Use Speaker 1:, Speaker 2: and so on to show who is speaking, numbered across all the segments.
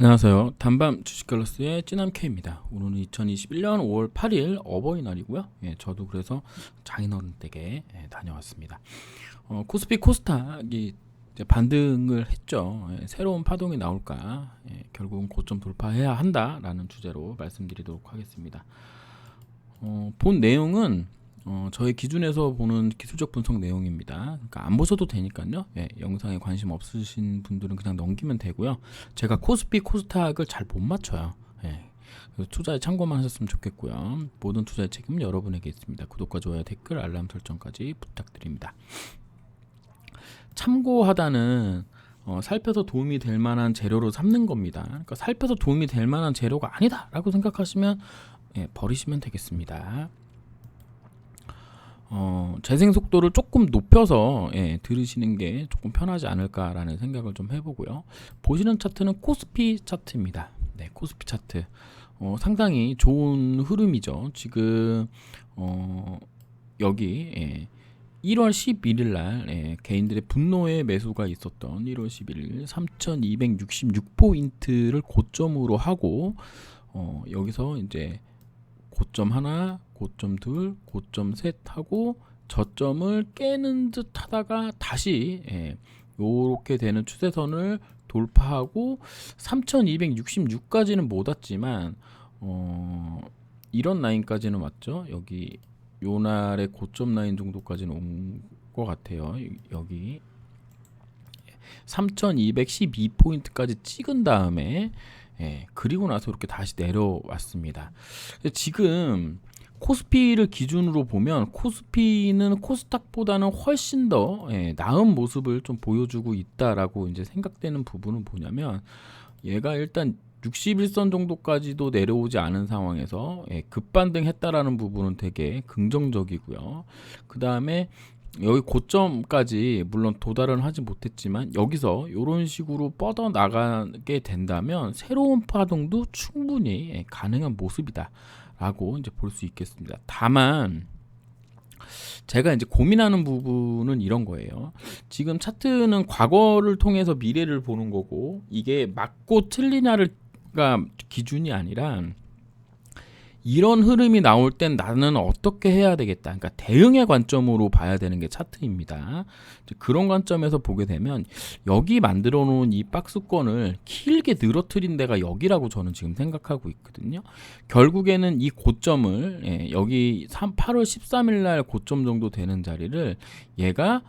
Speaker 1: 안녕하세요. 단밤 주식갤러스의 찌남K입니다. 오늘은 2021년 5월 8일 어버이날이고요. 저도 그래서 장인어른 댁에 다녀왔습니다. 코스피 코스닥이 이제 반등을 했죠. 새로운 파동이 나올까? 결국은 고점 돌파해야 한다라는 주제로 말씀드리도록 하겠습니다. 본 내용은 저희 기준에서 보는 기술적 분석 내용입니다. 그러니까 안 보셔도 되니까요. 영상에 관심 없으신 분들은 그냥 넘기면 되고요. 제가 코스피 코스닥을 잘 못 맞춰요. 그래서 투자에 참고만 하셨으면 좋겠고요. 모든 투자의 책임은 여러분에게 있습니다. 구독과 좋아요, 댓글, 알람 설정까지 부탁드립니다. 참고하다는 살펴서 도움이 될 만한 재료로 삼는 겁니다. 그러니까 살펴서 도움이 될 만한 재료가 아니다라고 생각하시면 버리시면 되겠습니다. 재생 속도를 조금 높여서 들으시는 게 조금 편하지 않을까라는 생각을 좀 해보고요. 보시는 차트는 코스피 차트입니다. 네, 코스피 차트 상당히 좋은 흐름이죠. 지금 여기 1월 11일 날 개인들의 분노의 매수가 있었던 1월 11일 3266포인트를 고점으로 하고 여기서 이제 고점 하나, 고점 둘, 고점 셋 하고 저점을 깨는 듯 하다가 다시 요렇게 되는 추세선을 돌파하고 3266까지는 못 왔지만 이런 라인까지는 왔죠. 여기 요 날의 고점 라인 정도까지는 온 것 같아요. 여기 3212포인트까지 찍은 다음에 그리고 나서 이렇게 다시 내려왔습니다. 지금 코스피를 기준으로 보면 코스피는 코스닥보다는 훨씬 더 나은 모습을 좀 보여주고 있다라고 이제 생각되는 부분은 뭐냐면 얘가 일단 61선 정도까지도 내려오지 않은 상황에서 급반등했다라는 부분은 되게 긍정적이고요. 그 다음에 여기 고점까지 물론 도달은 하지 못했지만 여기서 이런 식으로 뻗어 나가게 된다면 새로운 파동도 충분히 가능한 모습이다 라고 이제 볼 수 있겠습니다. 다만 제가 이제 고민하는 부분은 이런 거예요. 지금 차트는 과거를 통해서 미래를 보는 거고 이게 맞고 틀리냐가 기준이 아니라 이런 흐름이 나올 땐 나는 어떻게 해야 되겠다. 그러니까 대응의 관점으로 봐야 되는 게 차트입니다. 그런 관점에서 보게 되면 여기 만들어 놓은 이 박스권을 길게 늘어뜨린 데가 여기라고 저는 지금 생각하고 있거든요. 결국에는 이 고점을 여기 8월 13일 날 고점 정도 되는 자리를 얘가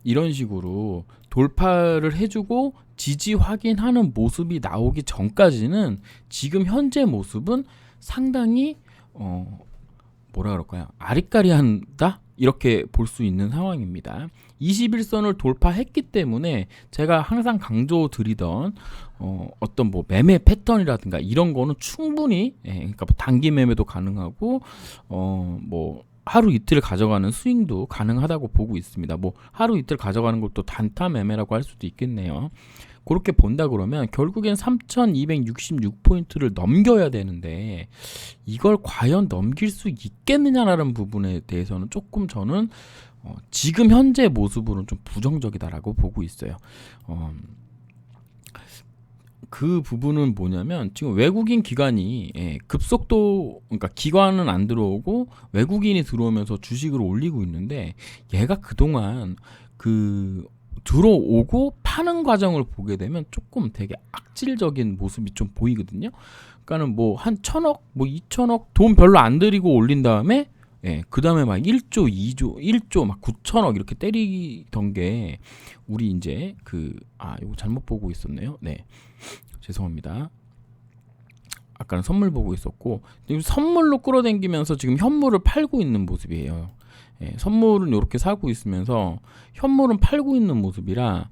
Speaker 1: 이런 식으로 돌파를 해주고 지지 확인하는 모습이 나오기 전까지는 지금 현재 모습은 상당히 뭐라 그럴까요? 아리까리한다? 이렇게 볼 수 있는 상황입니다. 21선을 돌파했기 때문에 제가 항상 강조드리던 어떤 뭐 매매 패턴이라든가 이런 거는 충분히 그러니까 뭐 단기 매매도 가능하고 뭐 하루 이틀 가져가는 스윙도 가능하다고 보고 있습니다. 뭐 하루 이틀 가져가는 것도 단타 매매라고 할 수도 있겠네요. 그렇게 본다 그러면 결국엔 3266포인트를 넘겨야 되는데 이걸 과연 넘길 수 있겠느냐라는 부분에 대해서는 조금 저는 지금 현재 모습으로는 좀 부정적이다라고 보고 있어요. 그 부분은 뭐냐면 지금 외국인 기관이 급속도 그러니까 기관은 안 들어오고 외국인이 들어오면서 주식을 올리고 있는데 얘가 그동안 그 들어오고 파는 과정을 보게 되면 조금 되게 악질적인 모습이 좀 보이거든요. 그러니까는 뭐 한 1000억, 뭐 2000억 돈 별로 안 들이고 올린 다음에 그 다음에 막 1조, 2조, 1조 막 9천억 이렇게 때리던 게 우리 이제 이거 잘못 보고 있었네요. 네. 죄송합니다. 아까는 선물 보고 있었고 지금 선물로 끌어당기면서 지금 현물을 팔고 있는 모습이에요. 선물은 이렇게 사고 있으면서 현물은 팔고 있는 모습이라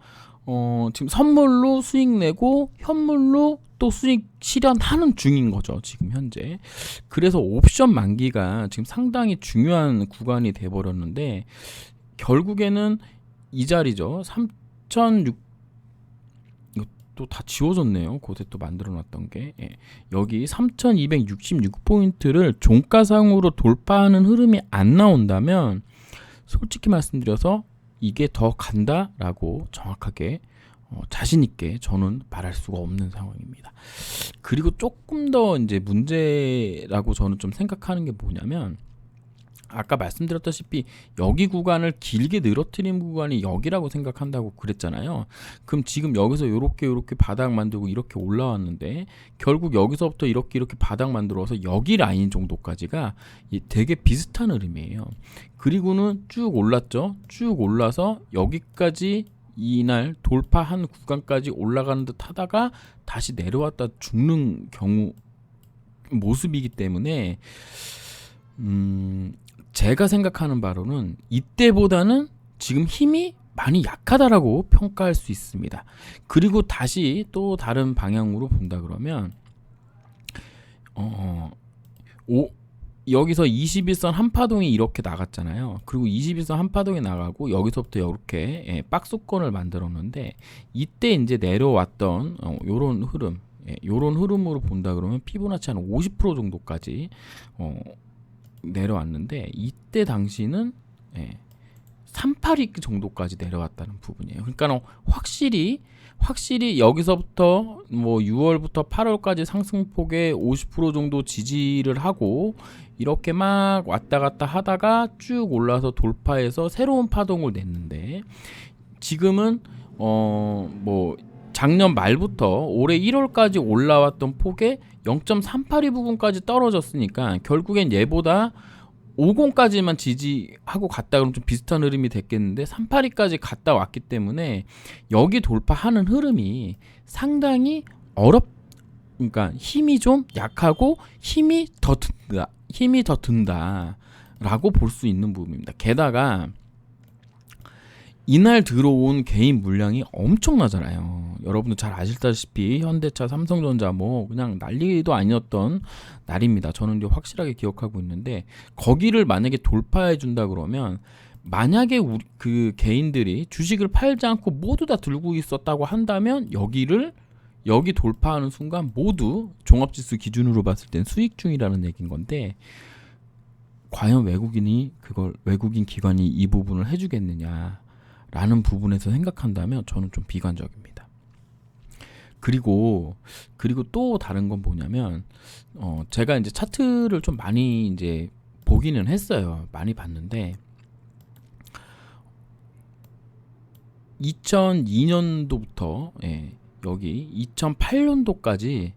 Speaker 1: 지금 선물로 수익 내고 현물로 또 수익 실현하는 중인 거죠. 지금 현재. 그래서 옵션 만기가 지금 상당히 중요한 구간이 돼버렸는데 결국에는 이 자리죠. 3,600 또 다 지워졌네요. 곳에 또 만들어놨던 게 여기 3266포인트를 종가상으로 돌파하는 흐름이 안 나온다면 솔직히 말씀드려서 이게 더 간다라고 정확하게 자신 있게 저는 말할 수가 없는 상황입니다. 그리고 조금 더 이제 문제라고 저는 좀 생각하는 게 뭐냐면, 아까 말씀드렸다시피 여기 구간을 길게 늘어뜨린 구간이 여기라고 생각한다고 그랬잖아요. 그럼 지금 여기서 이렇게 바닥 만들고 이렇게 올라왔는데, 결국 여기서부터 이렇게 바닥 만들어서 여기 라인 정도까지가 되게 비슷한 흐름이에요. 그리고는 쭉 올랐죠. 쭉 올라서 여기까지 이날 돌파한 구간까지 올라가는 듯 하다가 다시 내려왔다 죽는 경우 모습이기 때문에, 제가 생각하는 바로는 이때보다는 지금 힘이 많이 약하다라고 평가할 수 있습니다. 그리고 다시 또 다른 방향으로 본다 그러면, 여기서 21선 한파동이 이렇게 나갔잖아요. 그리고 21선 한파동이 나가고 여기서부터 이렇게 박스권을 만들었는데, 이때 이제 내려왔던 요런 흐름, 요런 흐름으로 본다 그러면 피보나치 한 50% 정도까지 내려왔는데, 이때 당시는 382 정도까지 내려왔다는 부분이에요. 그러니까 확실히 여기서부터 뭐 6월부터 8월까지 상승폭에 50% 정도 지지를 하고 이렇게 막 왔다 갔다 하다가 쭉 올라서 돌파해서 새로운 파동을 냈는데, 지금은 뭐 작년 말부터 올해 1월까지 올라왔던 폭에 0.382 부분까지 떨어졌으니까 결국엔 얘보다 50까지만 지지하고 갔다 그러면 좀 비슷한 흐름이 됐겠는데, 382까지 갔다 왔기 때문에 여기 돌파하는 흐름이 상당히 그러니까 힘이 좀 약하고 힘이 더 든다라고 볼 수 있는 부분입니다. 게다가 이날 들어온 개인 물량이 엄청나잖아요. 여러분도 잘 아시다시피 현대차, 삼성전자 뭐 그냥 난리도 아니었던 날입니다. 저는 이제 확실하게 기억하고 있는데, 거기를 만약에 돌파해 준다 그러면, 만약에 그 개인들이 주식을 팔지 않고 모두 다 들고 있었다고 한다면 여기 돌파하는 순간 모두 종합지수 기준으로 봤을 땐 수익 중이라는 얘기인 건데, 과연 외국인 기관이 이 부분을 해주겠느냐 라는 부분에서 생각한다면 저는 좀 비관적입니다. 그리고 또 다른 건 뭐냐면, 제가 이제 차트를 좀 많이 이제 보기는 했어요. 많이 봤는데 2002년도부터 여기 2008년도까지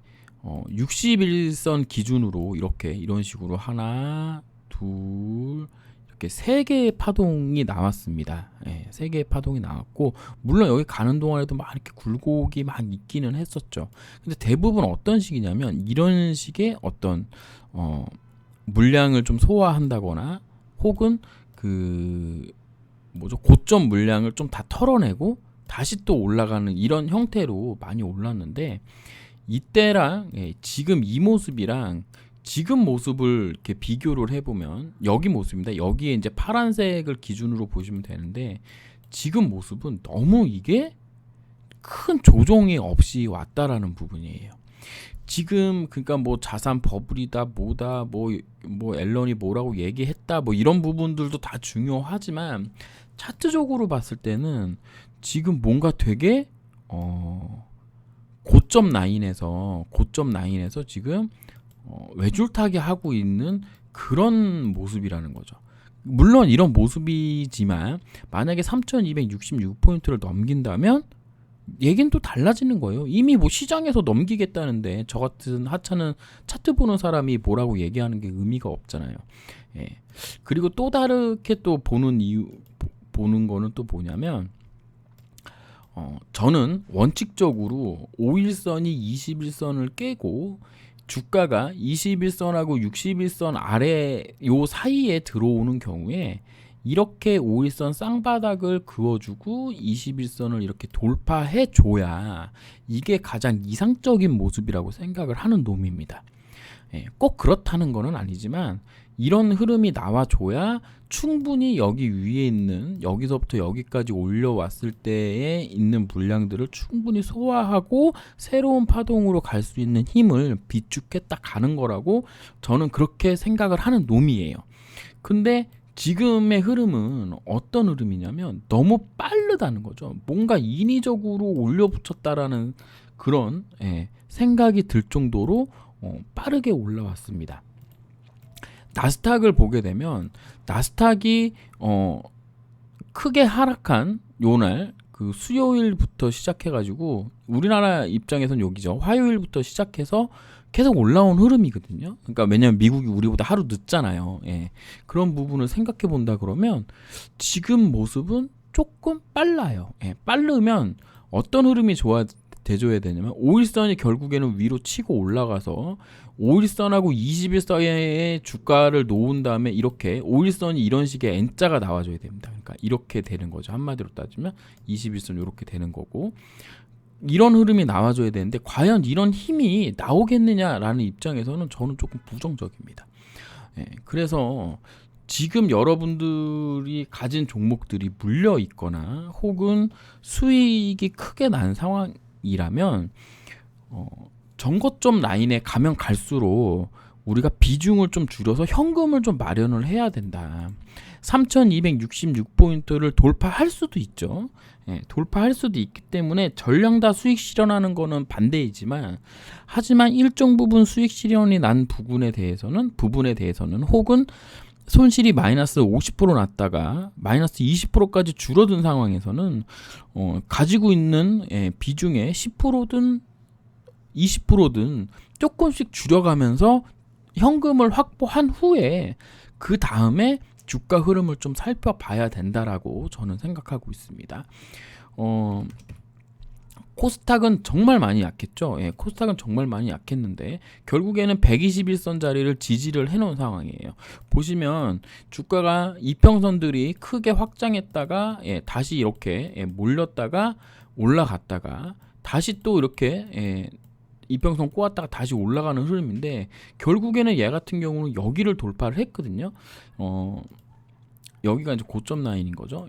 Speaker 1: 61선 기준으로 이런 식으로 하나, 둘, 이렇게 3개의 파동이 나왔습니다. 3개의 파동이 나왔고, 물론 여기 가는 동안에도 막 이렇게 굴곡이 막 있기는 했었죠. 근데 대부분 어떤 식이냐면, 이런 식의 어떤 물량을 좀 소화한다거나, 혹은 고점 물량을 좀 다 털어내고 다시 또 올라가는 이런 형태로 많이 올랐는데, 이때랑 지금 이 모습이랑 지금 모습을 이렇게 비교를 해보면, 여기 모습입니다. 여기에 이제 파란색을 기준으로 보시면 되는데, 지금 모습은 너무 이게 큰 조정이 없이 왔다라는 부분이에요. 지금 그러니까 뭐 자산 버블이다 뭐다 뭐 앨런이 뭐라고 얘기했다 뭐 이런 부분들도 다 중요하지만, 차트적으로 봤을 때는 지금 뭔가 되게 고점 라인에서 지금 외줄타기 하고 있는 그런 모습이라는 거죠. 물론 이런 모습이지만, 만약에 3266포인트를 넘긴다면 얘기는 또 달라지는 거예요. 이미 뭐 시장에서 넘기겠다는데 저 같은 하찮은 차트 보는 사람이 뭐라고 얘기하는 게 의미가 없잖아요. 그리고 또 다르게 또 보는 거는 또 뭐냐면, 저는 원칙적으로 5일선이 21선을 깨고 주가가 21선하고 61선 아래 요 사이에 들어오는 경우에 이렇게 5일선 쌍바닥을 그어주고 21선을 이렇게 돌파해 줘야 이게 가장 이상적인 모습이라고 생각을 하는 놈입니다. 꼭 그렇다는 거는 아니지만, 이런 흐름이 나와줘야 충분히 여기 위에 있는, 여기서부터 여기까지 올려왔을 때에 있는 물량들을 충분히 소화하고 새로운 파동으로 갈 수 있는 힘을 비축해 딱 가는 거라고 저는 그렇게 생각을 하는 놈이에요. 근데 지금의 흐름은 어떤 흐름이냐면 너무 빠르다는 거죠. 뭔가 인위적으로 올려붙였다라는 그런 생각이 들 정도로 빠르게 올라왔습니다. 나스닥을 보게 되면 나스닥이 크게 하락한 요날 그 수요일부터 시작해가지고 우리나라 입장에선 여기죠. 화요일부터 시작해서 계속 올라온 흐름이거든요. 그러니까 왜냐면 미국이 우리보다 하루 늦잖아요. 그런 부분을 생각해 본다 그러면 지금 모습은 조금 빨라요. 빠르면 어떤 흐름이 대줘야 되냐면 5일선이 결국에는 위로 치고 올라가서 5일선하고 20일선의 주가를 놓은 다음에 이렇게 5일선이 이런 식의 N자가 나와줘야 됩니다. 그러니까 이렇게 되는 거죠. 한마디로 따지면 21선 이렇게 되는 거고 이런 흐름이 나와줘야 되는데 과연 이런 힘이 나오겠느냐라는 입장에서는 저는 조금 부정적입니다. 그래서 지금 여러분들이 가진 종목들이 물려 있거나 혹은 수익이 크게 난 상황이라면 전고점 라인에 가면 갈수록 우리가 비중을 좀 줄여서 현금을 좀 마련을 해야 된다. 3266포인트를 돌파할 수도 있죠. 돌파할 수도 있기 때문에 전량 수익 실현하는 거는 반대이지만 하지만 일정 부분 수익 실현이 난 부분에 대해서는 혹은 손실이 마이너스 50% 났다가 마이너스 20%까지 줄어든 상황에서는 가지고 있는 비중의 10%든 20%든 조금씩 줄여가면서 현금을 확보한 후에 그 다음에 주가 흐름을 좀 살펴봐야 된다라고 저는 생각하고 있습니다. 코스닥은 정말 많이 약했죠. 코스닥은 정말 많이 약했는데 결국에는 121선 자리를 지지를 해놓은 상황이에요. 보시면 주가가 이평선들이 크게 확장했다가 다시 이렇게 몰렸다가 올라갔다가 다시 또 이렇게 이평선 꼬았다가 다시 올라가는 흐름인데 결국에는 얘 같은 경우는 여기를 돌파를 했거든요. 여기가 이제 고점 라인인 거죠.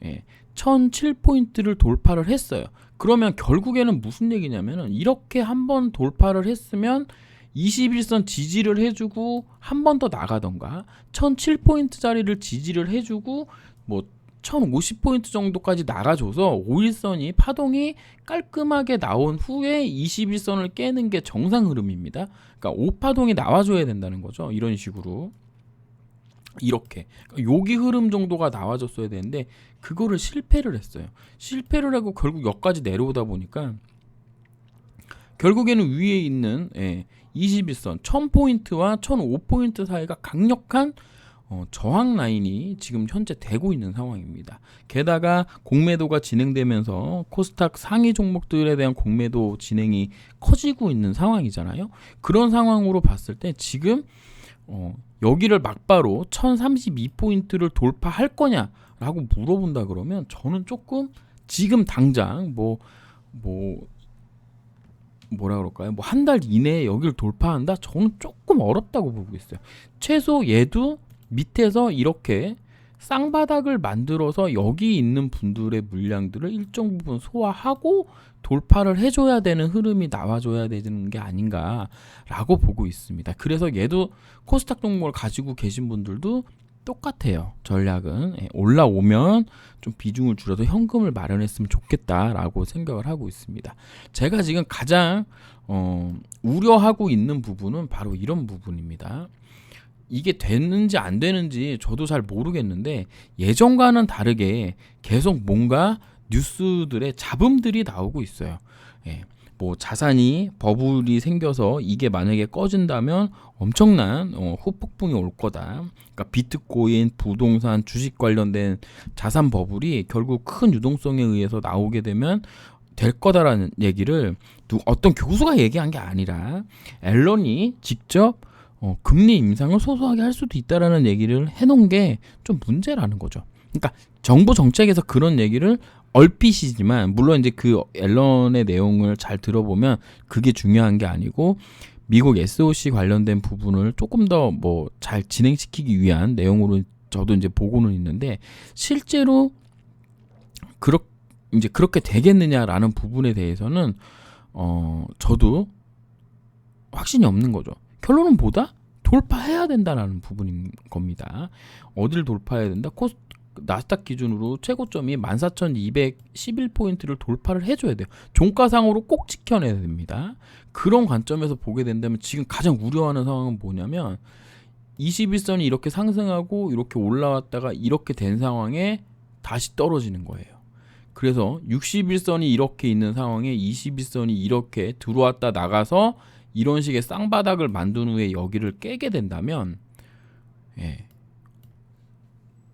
Speaker 1: 1007포인트를 돌파를 했어요. 그러면 결국에는 무슨 얘기냐면은 이렇게 한번 돌파를 했으면 21선 지지를 해주고 한 번 더 나가던가 1007포인트 자리를 지지를 해주고 뭐 1050포인트 정도까지 나가줘서 5일선이 파동이 깔끔하게 나온 후에 21선을 깨는 게 정상 흐름입니다. 그러니까 5파동이 나와줘야 된다는 거죠. 이런 식으로 이렇게 여기 흐름 정도가 나와줬어야 되는데 그거를 실패를 했어요. 실패를 하고 결국 여기까지 내려오다 보니까 결국에는 위에 있는 21선 1000포인트와 1005포인트 사이가 강력한 저항 라인이 지금 현재 되고 있는 상황입니다. 게다가 공매도가 진행되면서 코스닥 상위 종목들에 대한 공매도 진행이 커지고 있는 상황이잖아요. 그런 상황으로 봤을 때 지금 여기를 막바로 1032포인트를 돌파할 거냐라고 물어본다 그러면 저는 조금 지금 당장 뭐라 그럴까요? 뭐 한 달 이내에 여기를 돌파한다? 저는 조금 어렵다고 보고 있어요. 최소 얘도 밑에서 이렇게 쌍바닥을 만들어서 여기 있는 분들의 물량들을 일정 부분 소화하고 돌파를 해줘야 되는 흐름이 나와줘야 되는 게 아닌가라고 보고 있습니다. 그래서 얘도 코스닥 종목을 가지고 계신 분들도 똑같아요. 전략은 올라오면 좀 비중을 줄여서 현금을 마련했으면 좋겠다라고 생각을 하고 있습니다. 제가 지금 가장 우려하고 있는 부분은 바로 이런 부분입니다. 이게 됐는지 안 되는지 저도 잘 모르겠는데 예전과는 다르게 계속 뭔가 뉴스들의 잡음들이 나오고 있어요. 뭐 자산이 버블이 생겨서 이게 만약에 꺼진다면 엄청난 후폭풍이 올 거다. 그러니까 비트코인, 부동산, 주식 관련된 자산 버블이 결국 큰 유동성에 의해서 나오게 되면 될 거다라는 얘기를 어떤 교수가 얘기한 게 아니라 앨런이 직접 금리 인상을 소소하게 할 수도 있다라는 얘기를 해놓은 게 좀 문제라는 거죠. 그러니까 정부 정책에서 그런 얘기를 얼핏이지만 물론 이제 그 앨런의 내용을 잘 들어보면 그게 중요한 게 아니고 미국 SOC 관련된 부분을 조금 더 뭐 잘 진행시키기 위한 내용으로 저도 이제 보고는 있는데 실제로 이제 그렇게 되겠느냐라는 부분에 대해서는 저도 확신이 없는 거죠. 결론은 뭐다? 돌파해야 된다는 부분인 겁니다. 어디를 돌파해야 된다? 나스닥 기준으로 최고점이 14,211포인트를 돌파를 해줘야 돼요. 종가상으로 꼭 지켜내야 됩니다. 그런 관점에서 보게 된다면 지금 가장 우려하는 상황은 뭐냐면 21선이 이렇게 상승하고 이렇게 올라왔다가 이렇게 된 상황에 다시 떨어지는 거예요. 그래서 61선이 이렇게 있는 상황에 21선이 이렇게 들어왔다 나가서 이런 식의 쌍바닥을 만든 후에 여기를 깨게 된다면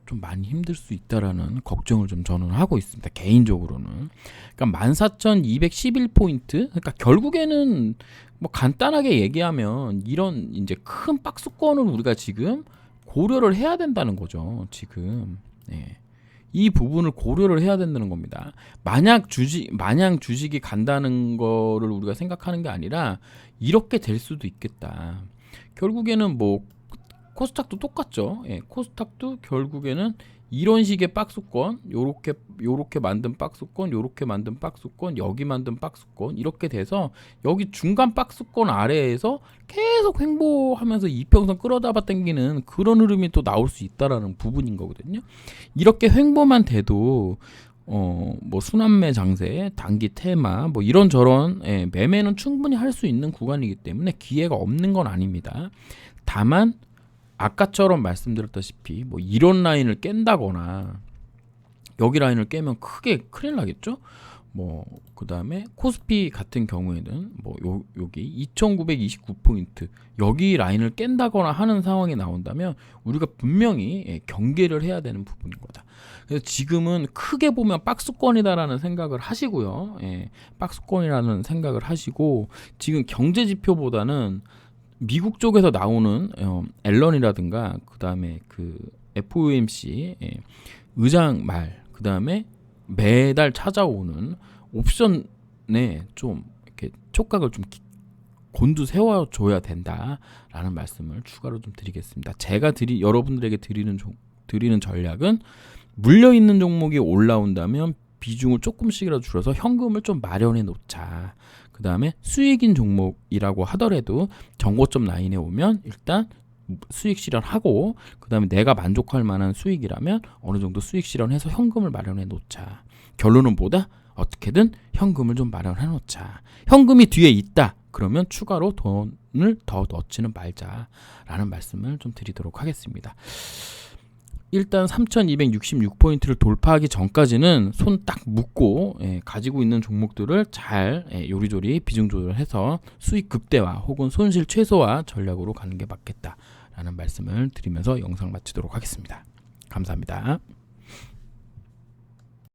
Speaker 1: 좀 많이 힘들 수 있다라는 걱정을 좀 저는 하고 있습니다. 개인적으로는. 그러니까 14,211포인트. 그러니까 결국에는 뭐 간단하게 얘기하면 이런 이제 큰 박스권을 우리가 지금 고려를 해야 된다는 거죠. 지금. 이 부분을 고려를 해야 된다는 겁니다. 마냥 주식이 간다는 거를 우리가 생각하는 게 아니라 이렇게 될 수도 있겠다. 결국에는 뭐 코스닥도 똑같죠. 코스닥도 결국에는 이런 식의 박스권, 요렇게 만든 박스권, 요렇게 만든 박스권, 여기 만든 박스권 이렇게 돼서 여기 중간 박스권 아래에서 계속 횡보하면서 이평선 끌어다봐 당기는 그런 흐름이 또 나올 수 있다라는 부분인 거거든요. 이렇게 횡보만 돼도 뭐 순환매 장세, 단기 테마 뭐 이런저런 매매는 충분히 할 수 있는 구간이기 때문에 기회가 없는 건 아닙니다. 다만 아까처럼 말씀드렸다시피 뭐 이런 라인을 깬다거나 여기 라인을 깨면 크게 큰일 나겠죠. 뭐 그다음에 코스피 같은 경우에는 뭐 여기 2,929포인트 여기 라인을 깬다거나 하는 상황이 나온다면 우리가 분명히 경계를 해야 되는 부분인 거다. 그래서 지금은 크게 보면 박스권이다라는 생각을 하시고요. 박스권이라는 생각을 하시고 지금 경제 지표보다는 미국 쪽에서 나오는 앨런이라든가 그다음에 그 FOMC 의장 말 그다음에 매달 찾아오는 옵션에 좀 이렇게 촉각을 좀 곤두세워 줘야 된다라는 말씀을 추가로 좀 드리겠습니다. 제가 여러분들에게 드리는 전략은 물려 있는 종목이 올라온다면 비중을 조금씩이라도 줄여서 현금을 좀 마련해 놓자. 그 다음에 수익인 종목이라고 하더라도 정고점 라인에 오면 일단 수익 실현하고 그 다음에 내가 만족할 만한 수익이라면 어느 정도 수익 실현해서 현금을 마련해 놓자. 결론은 뭐다? 어떻게든 현금을 좀 마련해 놓자. 현금이 뒤에 있다. 그러면 추가로 돈을 더 넣지는 말자라는 말씀을 좀 드리도록 하겠습니다. 일단 3,266포인트를 돌파하기 전까지는 손 딱 묶고 가지고 있는 종목들을 잘 요리조리 비중 조절해서 수익 극대화 혹은 손실 최소화 전략으로 가는 게 맞겠다라는 말씀을 드리면서 영상 마치도록 하겠습니다. 감사합니다.